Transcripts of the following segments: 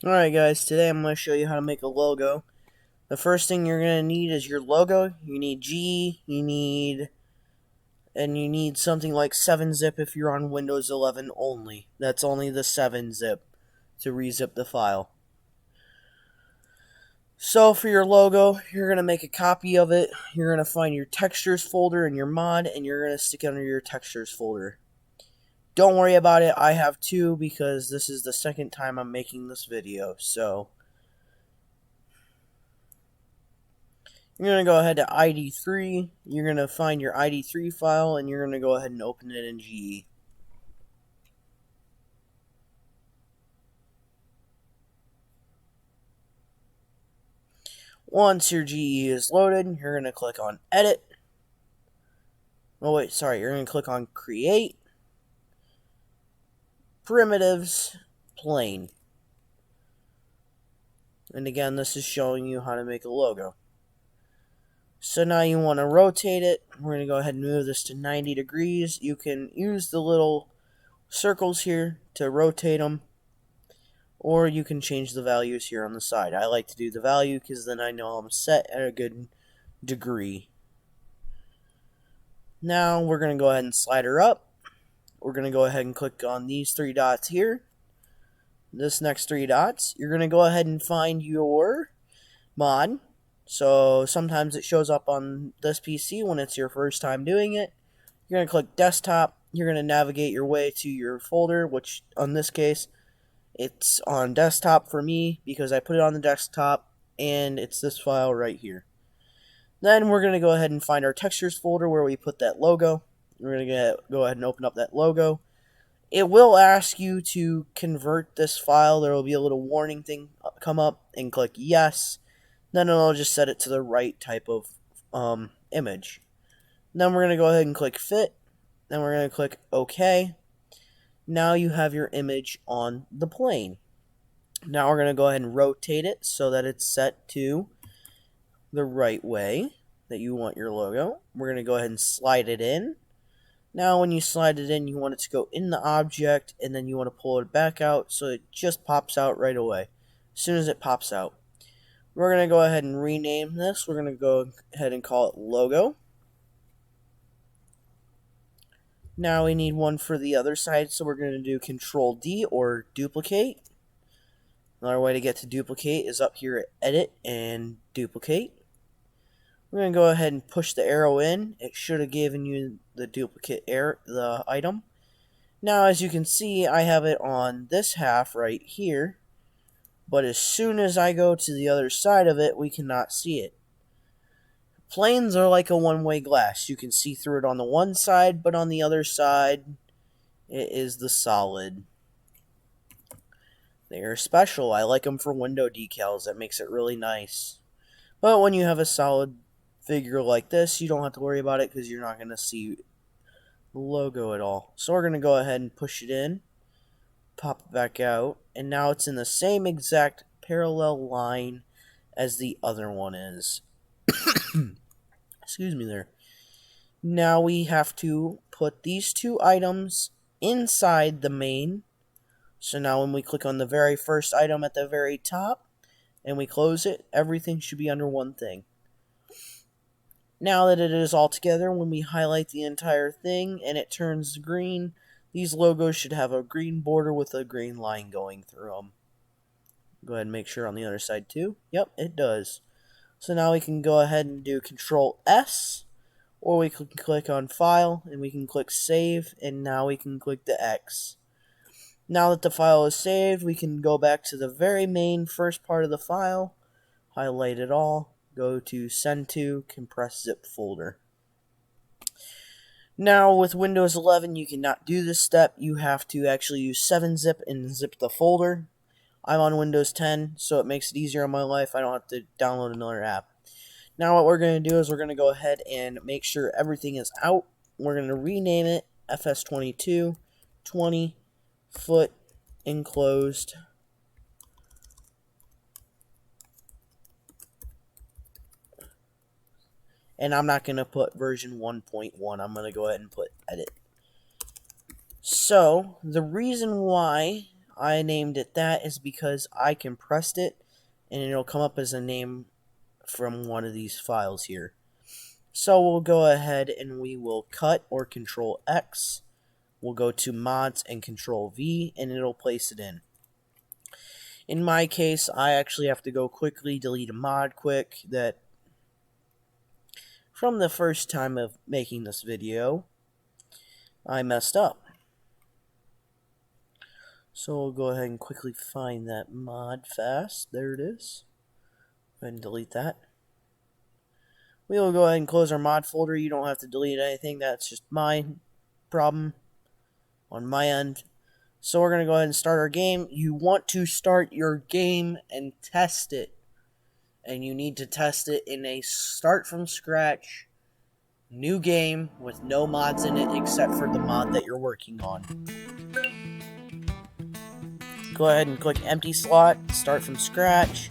Alright guys, today I'm going to show you how to make a logo. The first thing you're going to need is your logo. You need G, you need something like 7-zip if you're on Windows 11 only. That's only the 7-zip to rezip the file. So for your logo, you're going to make a copy of it. You're going to find your textures folder in your mod, and you're going to stick it under your textures folder. Don't worry about it, I have two because this is the second time I'm making this video, so you're going to go ahead to ID3, you're going to find your ID3 file, and you're going to go ahead and open it in GE. Once your GE is loaded, you're going to click on Edit. Oh wait, sorry, you're going to click on Create, Primitives, Plain. And again, this is showing you how to make a logo. So now you want to rotate it. We're going to go ahead and move this to 90 degrees. You can use the little circles here to rotate them, or you can change the values here on the side. I like to do the value because then I know I'm set at a good degree. Now we're going to go ahead and slide her up. We're going to go ahead and click on these three dots here. This next three dots, you're going to go ahead and find your mod. So sometimes it shows up on this PC when it's your first time doing it. You're going to click desktop. You're going to navigate your way to your folder, which on this case, it's on desktop for me because I put it on the desktop, and it's this file right here. Then we're going to go ahead and find our textures folder where we put that logo. We're going to go ahead and open up that logo. It will ask you to convert this file. There will be a little warning thing come up, and click yes. Then it'll just set it to the right type of image. Then we're going to go ahead and click fit. Then we're going to click OK. Now you have your image on the plane. Now we're going to go ahead and rotate it so that it's set to the right way that you want your logo. We're going to go ahead and slide it in. Now when you slide it in, you want it to go in the object, and then you want to pull it back out so it just pops out right away. As soon as it pops out. We're going to go ahead and rename this. We're going to go ahead and call it logo. Now we need one for the other side, so we're going to do Control D or duplicate. Another way to get to duplicate is up here at Edit and Duplicate. We're going to go ahead and push the arrow in. It should have given you the duplicate the item. Now as you can see, I have it on this half right here. But as soon as I go to the other side of it, we cannot see it. Planes are like a one-way glass. You can see through it on the one side, but on the other side, it is the solid. They are special. I like them for window decals. That makes it really nice. But when you have a solid figure like this, you don't have to worry about it because you're not going to see the logo at all. So we're going to go ahead and push it in, pop it back out, and now it's in the same exact parallel line as the other one is. Excuse me there. Now we have to put these two items inside the main. So now when we click on the very first item at the very top and we close it, everything should be under one thing. Now that it is all together, when we highlight the entire thing and it turns green, these logos should have a green border with a green line going through them. Go ahead and make sure on the other side too. Yep, it does. So now we can go ahead and do Control S, or we can click on File, and we can click Save, and now we can click the X. Now that the file is saved, we can go back to the very main first part of the file, highlight it all, go to Send to Compressed Zip Folder. Now with Windows 11, you cannot do this step. You have to actually use 7-zip and zip the folder. I'm on Windows 10, so it makes it easier on my life. I don't have to download another app. Now what we're going to do is we're going to go ahead and make sure everything is out. We're going to rename it FS22 20 foot enclosed. And I'm not going to put version 1.1. I'm going to go ahead and put edit. So the reason why I named it that is because I compressed it and it'll come up as a name from one of these files here. So we'll go ahead and we will cut or control X. We'll go to mods and control V and it'll place it in. In my case, I actually have to go quickly delete a mod quick that from the first time of making this video, I messed up. So we'll go ahead and quickly find that mod fast. There it is. Go ahead and delete that. We will go ahead and close our mod folder. You don't have to delete anything. That's just my problem on my end. So we're going to go ahead and start our game. You want to start your game and test it. And you need to test it in a start from scratch new game with no mods in it except for the mod that you're working on. Go ahead and click empty slot, start from scratch.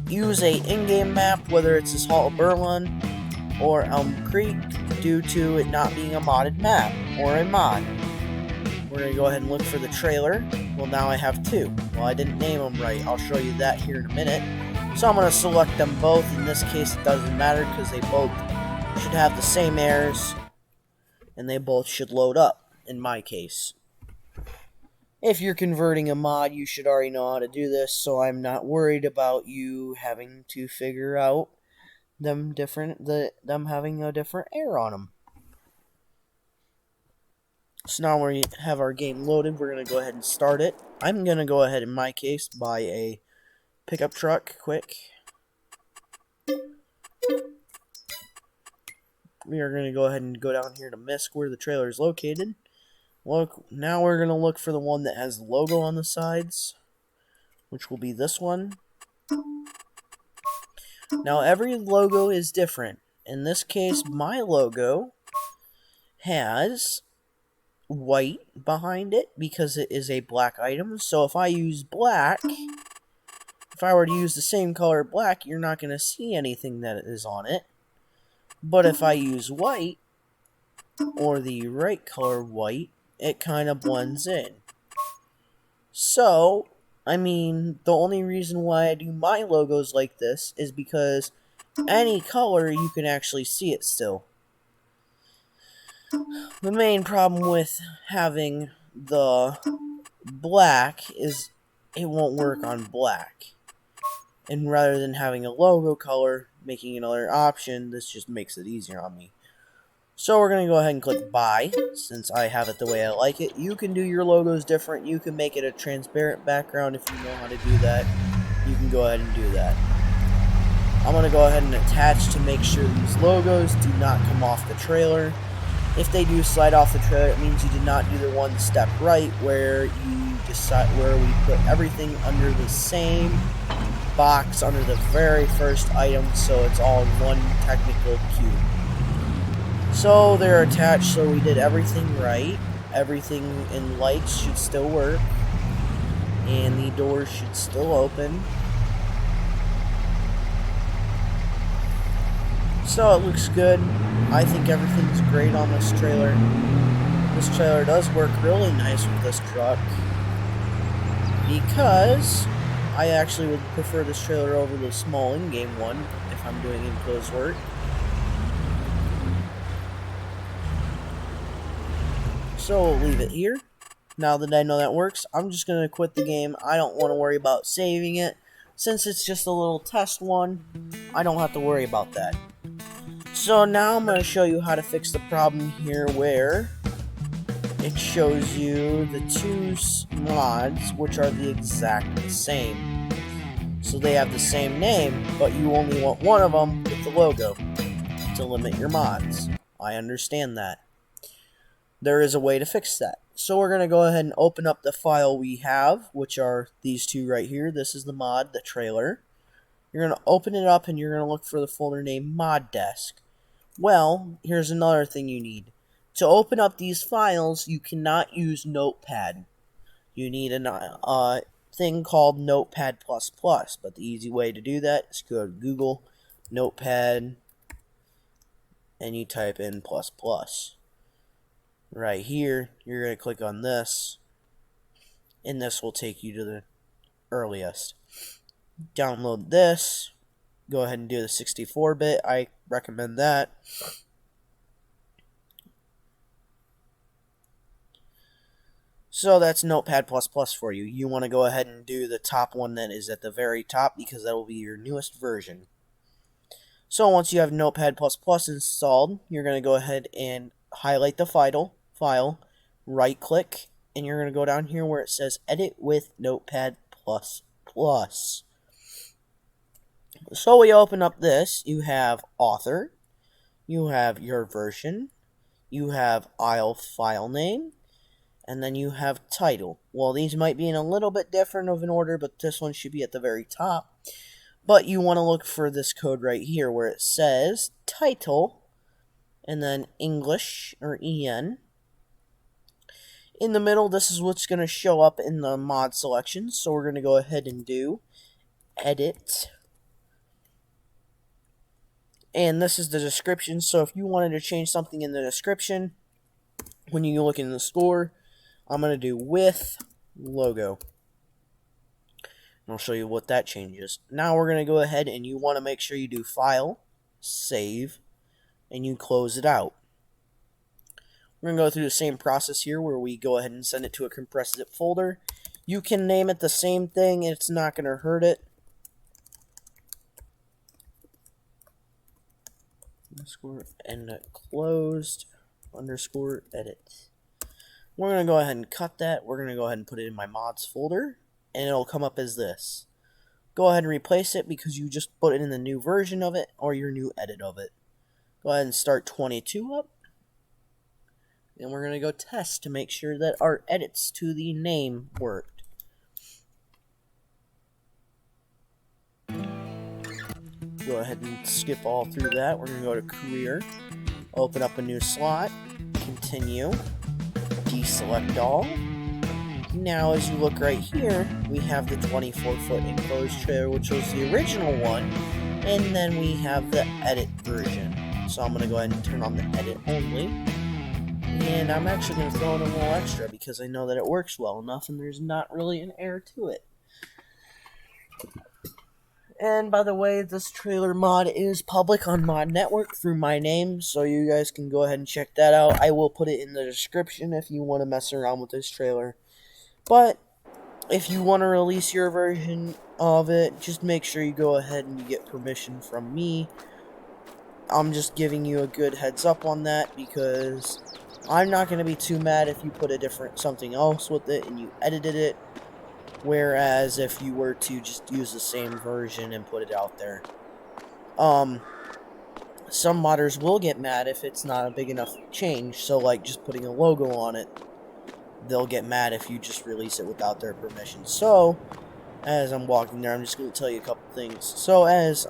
Use a in-game map, whether it's this Hall of Berlin or Elm Creek, due to it not being a modded map or a mod. We're going to go ahead and look for the trailer. Well, now I have two. Well, I didn't name them right. I'll show you that here in a minute. So I'm going to select them both. In this case, it doesn't matter because they both should have the same errors and they both should load up, in my case. If you're converting a mod, you should already know how to do this, so I'm not worried about you having to figure out them having a different error on them. So now we have our game loaded, we're going to go ahead and start it. I'm going to go ahead, in my case, buy a pickup truck quick. We are going to go ahead and go down here to MISC where the trailer is located. Look, now we're going to look for the one that has the logo on the sides, which will be this one. Now every logo is different. In this case, my logo has white behind it because it is a black item. So if I use black, if I were to use the same color black, you're not going to see anything that is on it. But if I use white, or the right color white, it kind of blends in. So, I mean, the only reason why I do my logos like this is because any color, you can actually see it still. The main problem with having the black is it won't work on black. And rather than having a logo color, making another option, this just makes it easier on me. So we're going to go ahead and click buy, since I have it the way I like it. You can do your logos different. You can make it a transparent background if you know how to do that. You can go ahead and do that. I'm going to go ahead and attach to make sure these logos do not come off the trailer. If they do slide off the trailer, it means you did not do the one step right where you decide where we put everything under the same box under the very first item, so it's all in one technical cube. So they're attached, so we did everything right. Everything in lights should still work, and the doors should still open. So it looks good. I think everything's great on this trailer. This trailer does work really nice with this truck, because I actually would prefer this trailer over the small in-game one if I'm doing enclosed work. So we'll leave it here. Now that I know that works, I'm just going to quit the game. I don't want to worry about saving it. Since it's just a little test one, I don't have to worry about that. So now I'm going to show you how to fix the problem here where it shows you the two mods which are the exact same. So they have the same name, but you only want one of them with the logo to limit your mods. I understand that. There is a way to fix that. So we're going to go ahead and open up the file we have, which are these two right here. This is the mod, the trailer. You're going to open it up and you're going to look for the folder named Mod Desk. Well, here's another thing you need. To open up these files, you cannot use Notepad. You need a thing called Notepad++, but the easy way to do that is go to Google, Notepad, and you type in ++. Right here, you're going to click on this, and this will take you to the earliest. Download this. Go ahead and do the 64-bit. I recommend that. So that's Notepad++ for you. You want to go ahead and do the top one that is at the very top because that will be your newest version. So once you have Notepad++ installed, you're going to go ahead and highlight the file, right click, and you're going to go down here where it says Edit with Notepad++. So we open up this, you have author, you have your version, you have file name, and then you have title. Well, these might be in a little bit different of an order, but this one should be at the very top. But you want to look for this code right here where it says title, and then English, or EN. In the middle, this is what's going to show up in the mod selection. So we're going to go ahead and do edit. And this is the description. So if you wanted to change something in the description, when you look in the store, I'm going to do with logo. And I'll show you what that changes. Now we're going to go ahead and you want to make sure you do file, save, and you close it out. We're going to go through the same process here where we go ahead and send it to a compressed zip folder. You can name it the same thing. It's not going to hurt it. Underscore end closed underscore edit. We're going to go ahead and cut that. We're going to go ahead and put it in my mods folder, and it'll come up as this. Go ahead and replace it because you just put it in the new version of it or your new edit of it. Go ahead and start 22 up. And we're going to go test to make sure that our edits to the name worked. Go ahead and skip all through that. We're going to go to career, open up a new slot, continue, deselect all. Now as you look right here, we have the 24-foot enclosed trailer, which was the original one, and then we have the edit version. So I'm going to go ahead and turn on the edit only, and I'm actually going to throw in a little extra because I know that it works well enough and there's not really an error to it. And by the way, this trailer mod is public on Mod Network through my name, so you guys can go ahead and check that out. I will put it in the description if you want to mess around with this trailer. But if you want to release your version of it, just make sure you go ahead and you get permission from me. I'm just giving you a good heads up on that because I'm not going to be too mad if you put something else with it and you edited it. Whereas if you were to just use the same version and put it out there. Some modders will get mad if it's not a big enough change. So like just putting a logo on it, they'll get mad if you just release it without their permission. So, as I'm walking there, I'm just going to tell you a couple things. So as,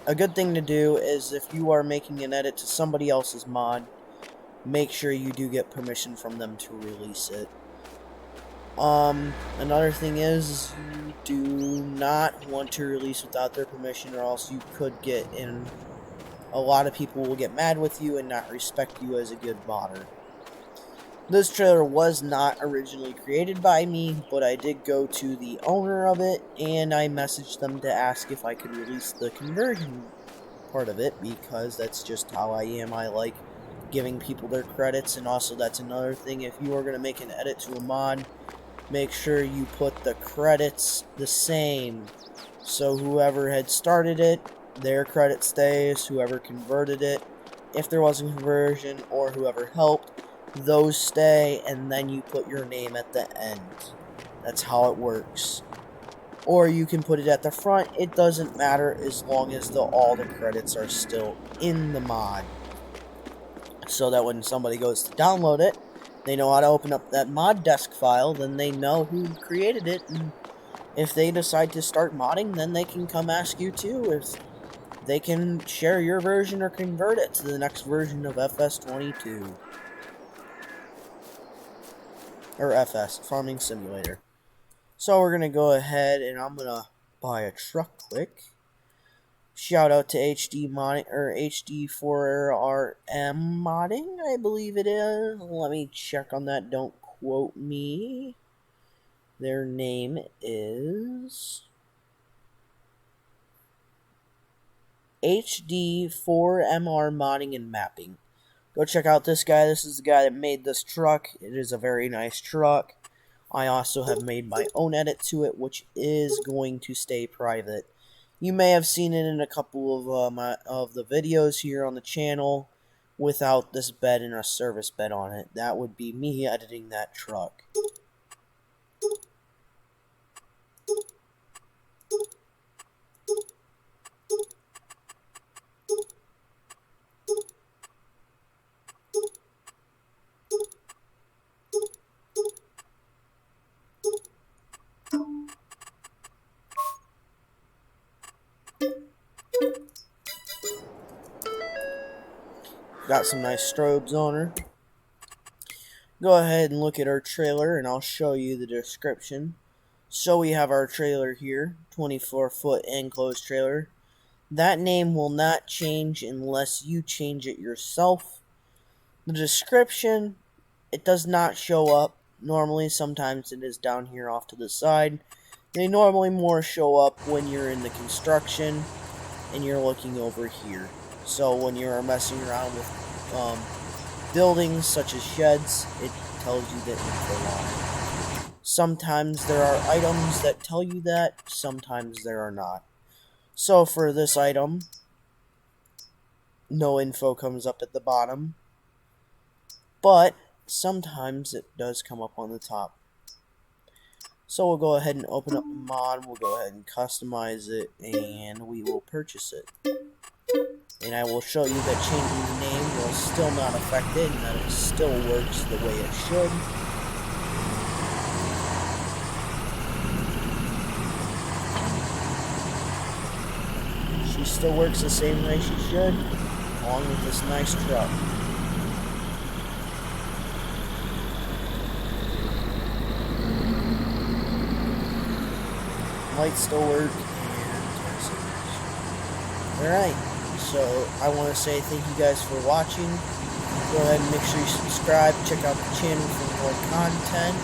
a good thing to do is if you are making an edit to somebody else's mod, make sure you do get permission from them to release it. Another thing is you do not want to release without their permission, or else you could get in. A lot of people will get mad with you and not respect you as a good modder. This trailer was not originally created by me, but I did go to the owner of it and I messaged them to ask if I could release the conversion part of it, because that's just how I am. I like giving people their credits, and also that's another thing. If you are going to make an edit to a mod, make sure you put the credits the same. So whoever had started it, their credit stays. Whoever converted it, if there was a conversion, or whoever helped, those stay, and then you put your name at the end. That's how it works. Or you can put it at the front. It doesn't matter as long as all the credits are still in the mod. So that when somebody goes to download it, they know how to open up that mod desk file, then they know who created it, and if they decide to start modding, then they can come ask you too if they can share your version or convert it to the next version of FS22. Or FS, Farming Simulator. So we're going to go ahead and I'm going to buy a truck quick. Shout out to HD modding, or HD4RM modding, I believe it is. Let me check on that, don't quote me. Their name is HD4MR Modding and Mapping. Go check out this guy. This is the guy that made this truck. It is a very nice truck. I also have made my own edit to it, which is going to stay private. You may have seen it in a couple of the videos here on the channel without this bed and a service bed on it. That would be me editing that truck. Got some nice strobes on her. Go ahead and look at our trailer and I'll show you the description. So we have our trailer here, 24-foot enclosed trailer. That name will not change unless you change it yourself. The description, it does not show up. Normally, sometimes it is down here off to the side. They normally more show up when you're in the construction and you're looking over here. So when you're messing around with buildings such as sheds, it tells you that info on it. Sometimes there are items that tell you that, sometimes there are not. So for this item, no info comes up at the bottom, but sometimes it does come up on the top. So we'll go ahead and open up the mod, we'll go ahead and customize it, and we will purchase it. And I will show you that changing the name will still not affect it, and that it still works the way it should. She still works the same way she should, along with this nice truck. Lights still work, and alright, so I want to say thank you guys for watching. Go ahead and make sure you subscribe, check out the channel for more content.